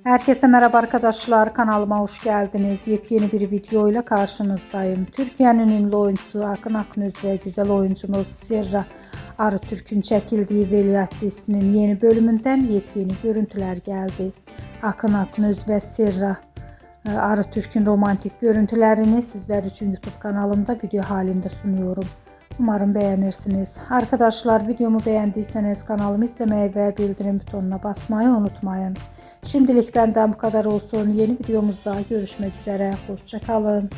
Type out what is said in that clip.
Herkese merhaba arkadaşlar, kanalıma hoş geldiniz. Yepyeni bir video ile karşınızdayım. Türkiye'nin ünlü oyuncusu Akın Aknöz ve güzel oyuncumuz Serra Arıtürk'ün çekildiği Veliaht dizisinin yeni bölümünden yepyeni görüntüler geldi. Akın Aknöz ve Serra Arıtürk'ün romantik görüntülerini sizler için YouTube kanalımda video halinde sunuyorum. Umarım beğenirsiniz. Arkadaşlar, videomu beğendiyseniz kanalımı izlemeyi ve bildirim butonuna basmayı unutmayın. Şimdilik benden bu kadar olsun. Yeni videomuzda görüşmek üzere. Hoşça kalın.